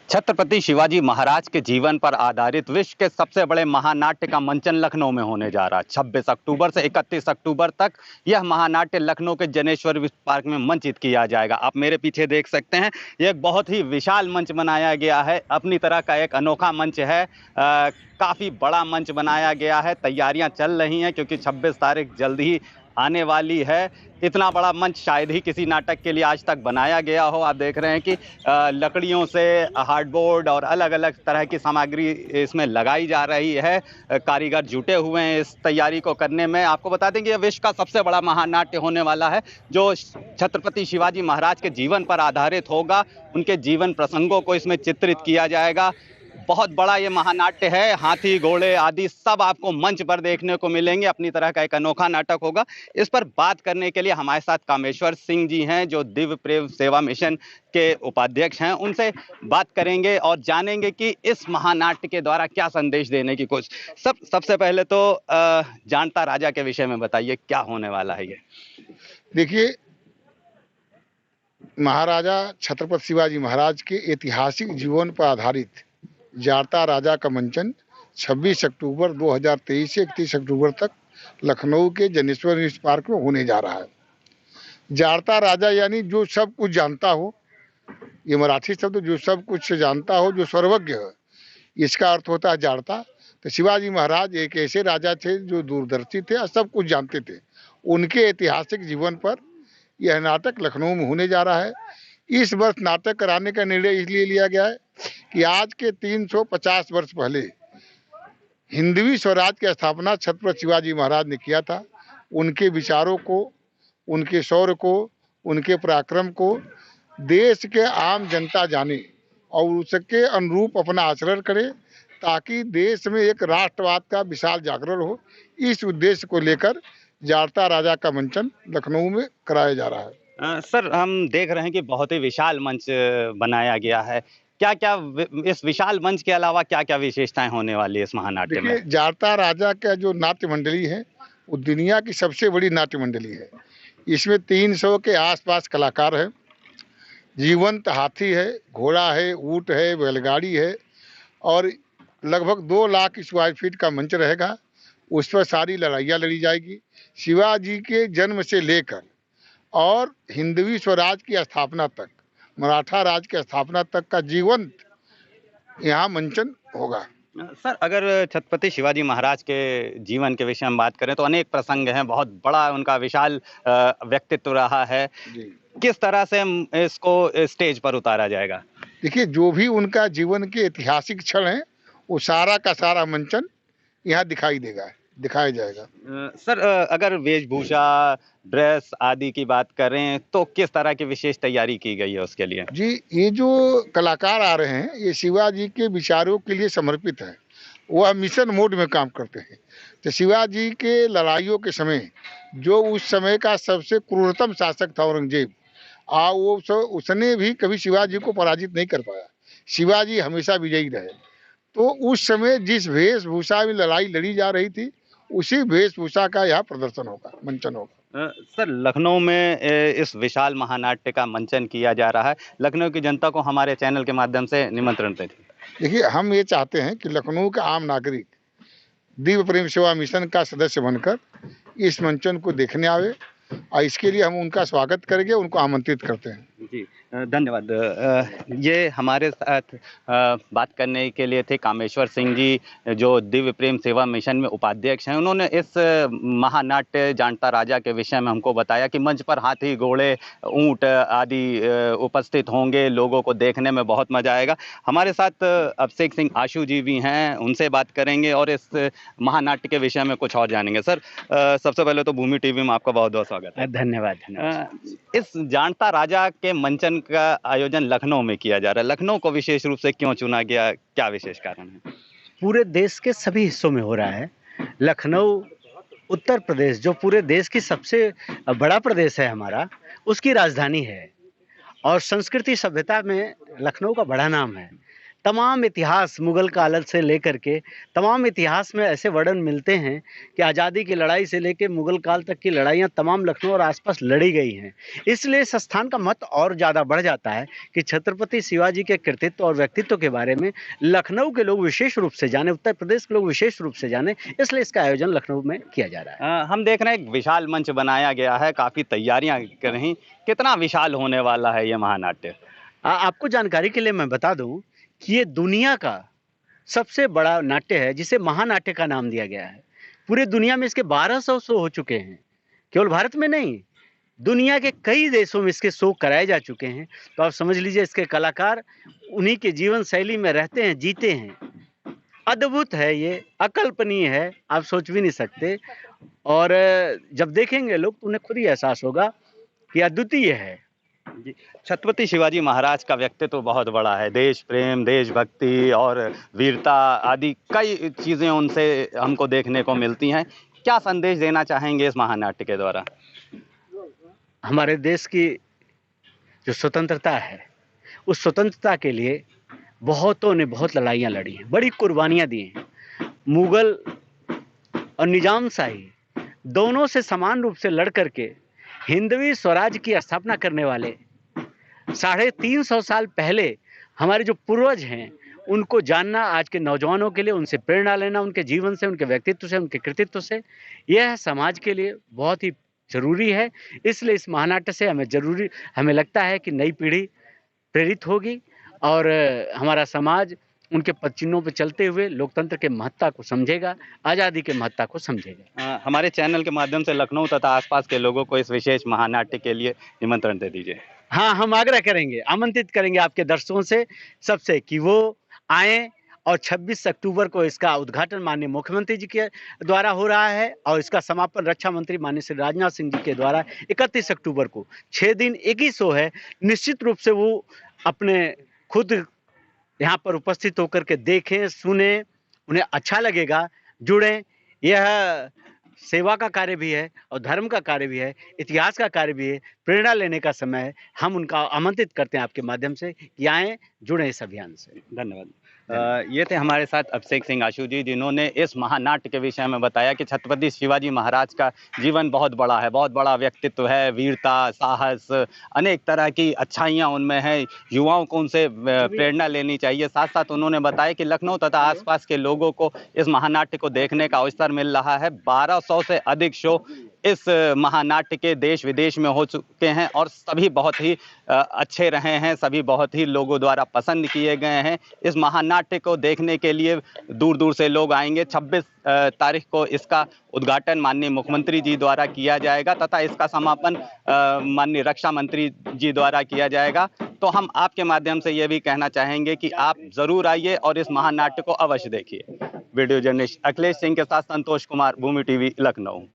छत्रपति शिवाजी महाराज के जीवन पर आधारित विश्व के सबसे बड़े महानाट्य का मंचन लखनऊ में होने जा रहा है। 26 अक्टूबर से 31 अक्टूबर तक यह महानाट्य लखनऊ के जनेश्वर विश्व पार्क में मंचित किया जाएगा। आप मेरे पीछे देख सकते हैं, यह एक बहुत ही विशाल मंच बनाया गया है। अपनी तरह का एक अनोखा मंच है। काफ़ी बड़ा मंच बनाया गया है। तैयारियां चल रही हैं क्योंकि 26 तारीख जल्द ही आने वाली है। इतना बड़ा मंच शायद ही किसी नाटक के लिए आज तक बनाया गया हो। आप देख रहे हैं कि लकड़ियों से हार्डबोर्ड और अलग अलग तरह की सामग्री इसमें लगाई जा रही है। कारीगर जुटे हुए हैं इस तैयारी को करने में। आपको बता दें कि यह विश्व का सबसे बड़ा महानाट्य होने वाला है, जो छत्रपति शिवाजी महाराज के जीवन पर आधारित होगा। उनके जीवन प्रसंगों को इसमें चित्रित किया जाएगा। बहुत बड़ा ये महानाट्य है। हाथी घोड़े आदि सब आपको मंच पर देखने को मिलेंगे। अपनी तरह का एक अनोखा नाटक होगा। इस पर बात करने के लिए हमारे साथ कामेश्वर सिंह जी हैं, जो दिव्य प्रेम सेवा मिशन के उपाध्यक्ष हैं। उनसे बात करेंगे और जानेंगे कि इस महानाट्य के द्वारा क्या संदेश देने की कोशिश। सबसे पहले तो जानता राजा के विषय में बताइए, क्या होने वाला है ये? देखिए, महाराजा छत्रपति शिवाजी महाराज के ऐतिहासिक जीवन पर आधारित जाड़ता राजा का मंचन 26 अक्टूबर 2023 से 31 अक्टूबर तक लखनऊ के जनेश्वर मिश्र पार्क में होने जा रहा है। जाड़ता राजा यानी जो सब कुछ जानता हो, ये मराठी शब्द जो सब कुछ जानता हो, जो सर्वज्ञ है, इसका अर्थ होता है जाड़ता। तो शिवाजी महाराज एक ऐसे राजा थे जो दूरदर्शी थे और सब कुछ जानते थे। उनके ऐतिहासिक जीवन पर यह नाटक लखनऊ में होने जा रहा है। इस वर्ष नाटक कराने का निर्णय इसलिए लिया गया है कि आज के 350 वर्ष पहले हिंदवी स्वराज की स्थापना छत्रपति शिवाजी महाराज ने किया था। उनके विचारों को, उनके शौर्य को, उनके पराक्रम को देश के आम जनता जाने और उसके अनुरूप अपना आचरण करे, ताकि देश में एक राष्ट्रवाद का विशाल जागरण हो। इस उद्देश्य को लेकर जाड़ता राजा का मंचन लखनऊ में कराया जा रहा है। सर, हम देख रहे हैं कि बहुत ही विशाल मंच बनाया गया है। क्या क्या इस विशाल मंच के अलावा क्या क्या विशेषताएं होने वाली है इस महानाट्य में? देखिए, जाड़ता राजा का जो नाट्य मंडली है वो दुनिया की सबसे बड़ी नाट्य मंडली है। इसमें 300 के आसपास कलाकार हैं। जीवंत हाथी है, घोड़ा है, ऊंट है, बैलगाड़ी है और लगभग 2 लाख स्क्वायर फीट का मंच रहेगा। उस पर सारी लड़ाइयाँ लड़ी जाएगी। शिवाजी के जन्म से लेकर और हिंदवी स्वराज की स्थापना तक, मराठा राज की स्थापना तक का जीवंत यहाँ मंचन होगा। सर, अगर छत्रपति शिवाजी महाराज के जीवन के विषय में बात करें तो अनेक प्रसंग हैं। बहुत बड़ा उनका विशाल व्यक्तित्व रहा है। किस तरह से इसको स्टेज पर उतारा जाएगा? देखिए, जो भी उनका जीवन के ऐतिहासिक क्षण है वो सारा का सारा मंचन यहाँ दिखाया जाएगा। सर, अगर वेशभूषा, ड्रेस आदि की बात करें तो किस तरह की विशेष तैयारी की गई है उसके लिए? जी, ये जो कलाकार आ रहे हैं ये शिवाजी के विचारों के लिए समर्पित है। वह मिशन मोड में काम करते हैं। तो शिवाजी के लड़ाइयों के समय जो उस समय का सबसे क्रूरतम शासक था औरंगजेब, उसने भी कभी शिवाजी को पराजित नहीं कर पाया। शिवाजी हमेशा विजयी रहे। तो उस समय जिस वेशभूषा में लड़ाई लड़ी जा रही थी उसी वेशभूषा का यहाँ प्रदर्शन होगा, मंचन होगा। सर, लखनऊ में इस विशाल महानाट्य का मंचन किया जा रहा है। लखनऊ की जनता को हमारे चैनल के माध्यम से निमंत्रण देते हैं। देखिए, हम ये चाहते हैं कि लखनऊ का आम नागरिक दिव्य प्रेम सेवा मिशन का सदस्य बनकर इस मंचन को देखने आवे और इसके लिए हम उनका स्वागत करेंगे, उनको आमंत्रित करते हैं। जी, धन्यवाद। ये हमारे साथ बात करने के लिए थे कामेश्वर सिंह जी, जो दिव्य प्रेम सेवा मिशन में उपाध्यक्ष हैं। उन्होंने इस महानाट्य जाड़ता राजा के विषय में हमको बताया कि मंच पर हाथी, घोड़े, ऊंट आदि उपस्थित होंगे। लोगों को देखने में बहुत मजा आएगा। हमारे साथ अभिषेक सिंह आशु जी भी हैं, उनसे बात करेंगे और इस महानाट्य के विषय में कुछ और जानेंगे। सर, सबसे पहले तो भूमि टीवी में आपका बहुत बहुत स्वागत है। धन्यवाद। इस जाड़ता राजा के मंचन का आयोजन लखनऊ में किया जा रहा है। लखनऊ को विशेष रूप से क्यों चुना गया, क्या विशेष कारण है? पूरे देश के सभी हिस्सों में हो रहा है। लखनऊ उत्तर प्रदेश, जो पूरे देश की सबसे बड़ा प्रदेश है हमारा, उसकी राजधानी है और संस्कृति सभ्यता में लखनऊ का बड़ा नाम है। तमाम इतिहास मुगल काल से लेकर के तमाम इतिहास में ऐसे वर्णन मिलते हैं कि आज़ादी की लड़ाई से लेकर मुगल काल तक की लड़ाइयाँ तमाम लखनऊ और आसपास लड़ी गई हैं। इसलिए इस स्थान का महत्व और ज़्यादा बढ़ जाता है कि छत्रपति शिवाजी के कृतित्व और व्यक्तित्व के बारे में लखनऊ के लोग विशेष रूप से जाने, उत्तर प्रदेश के लोग विशेष रूप से जाने, इसलिए इसका आयोजन लखनऊ में किया जा रहा है। हम देख रहे हैं एक विशाल मंच बनाया गया है, काफ़ी तैयारियां कर रही। कितना विशाल होने वाला है ये महानाट्य? आपको जानकारी के लिए मैं बता दूं कि ये दुनिया का सबसे बड़ा नाट्य है जिसे महानाट्य का नाम दिया गया है। पूरे दुनिया में इसके 1200 शो हो चुके हैं, केवल भारत में नहीं, दुनिया के कई देशों में इसके शो कराए जा चुके हैं। तो आप समझ लीजिए इसके कलाकार उन्हीं के जीवन शैली में रहते हैं, जीते हैं। अद्भुत है ये, अकल्पनीय है, आप सोच भी नहीं सकते। और जब देखेंगे लोग तो उन्हें खुद ही एहसास होगा कि अद्वितीय है। जी, छत्रपति शिवाजी महाराज का व्यक्तित्व तो बहुत बड़ा है। देश प्रेम, देशभक्ति और वीरता आदि कई चीज़ें उनसे हमको देखने को मिलती हैं। क्या संदेश देना चाहेंगे इस महानाट्य के द्वारा? हमारे देश की जो स्वतंत्रता है, उस स्वतंत्रता के लिए बहुतों ने बहुत लड़ाइयाँ लड़ी हैं, बड़ी कुर्बानियाँ दी हैं। मुगल और निजामशाही दोनों से समान रूप से लड़ करके हिंदवी स्वराज की स्थापना करने वाले 350 साल पहले हमारे जो पूर्वज हैं, उनको जानना आज के नौजवानों के लिए, उनसे प्रेरणा लेना, उनके जीवन से, उनके व्यक्तित्व से, उनके कृतित्व से, यह समाज के लिए बहुत ही ज़रूरी है। इसलिए इस महानाट्य से हमें लगता है कि नई पीढ़ी प्रेरित होगी और हमारा समाज उनके पद चिन्हों पर चलते हुए लोकतंत्र के महत्ता को समझेगा, आज़ादी के महत्ता को समझेगा। हमारे चैनल के माध्यम से लखनऊ तथा आसपास के लोगों को इस विशेष महानाट्य के लिए निमंत्रण दे दीजिए। हाँ, हम आग्रह करेंगे, आमंत्रित करेंगे आपके दर्शकों से सबसे कि वो आएँ और 26 अक्टूबर को इसका उद्घाटन माननीय मुख्यमंत्री जी के द्वारा हो रहा है और इसका समापन रक्षा मंत्री माननीय श्री राजनाथ सिंह जी के द्वारा 31 अक्टूबर को। 6 दिन एक ही शो है। निश्चित रूप से वो अपने खुद यहाँ पर उपस्थित होकर के देखें, सुने, उन्हें अच्छा लगेगा, जुड़ें। यह सेवा का कार्य भी है और धर्म का कार्य भी है, इतिहास का कार्य भी है, प्रेरणा लेने का समय है। हम उनका आमंत्रित करते हैं आपके माध्यम से कि आएँ, जुड़ें इस अभियान से। धन्यवाद। ये थे हमारे साथ अभिषेक सिंह आशु जी, जिन्होंने इस महानाट्य के विषय में बताया कि छत्रपति शिवाजी महाराज का जीवन बहुत बड़ा है, बहुत बड़ा व्यक्तित्व है, वीरता, साहस, अनेक तरह की अच्छाइयाँ उनमें हैं। युवाओं को उनसे प्रेरणा लेनी चाहिए। साथ साथ उन्होंने बताया कि लखनऊ तथा आसपास के लोगों को इस महानाट्य को देखने का अवसर मिल रहा है। 1200 से अधिक शो इस महानाट्य के देश विदेश में हो चुके हैं और सभी बहुत ही अच्छे रहे हैं, सभी बहुत ही लोगों द्वारा पसंद किए गए हैं। इस महानाट्य को देखने के लिए दूर दूर से लोग आएंगे। 26 तारीख को इसका उद्घाटन माननीय मुख्यमंत्री जी द्वारा किया जाएगा तथा इसका समापन माननीय रक्षा मंत्री जी द्वारा किया जाएगा। तो हम आपके माध्यम से ये भी कहना चाहेंगे कि आप ज़रूर आइए और इस महानाट्य को अवश्य देखिए। वीडियो जर्नलिस्ट अखिलेश सिंह के साथ संतोष कुमार, भूमि टीवी, लखनऊ।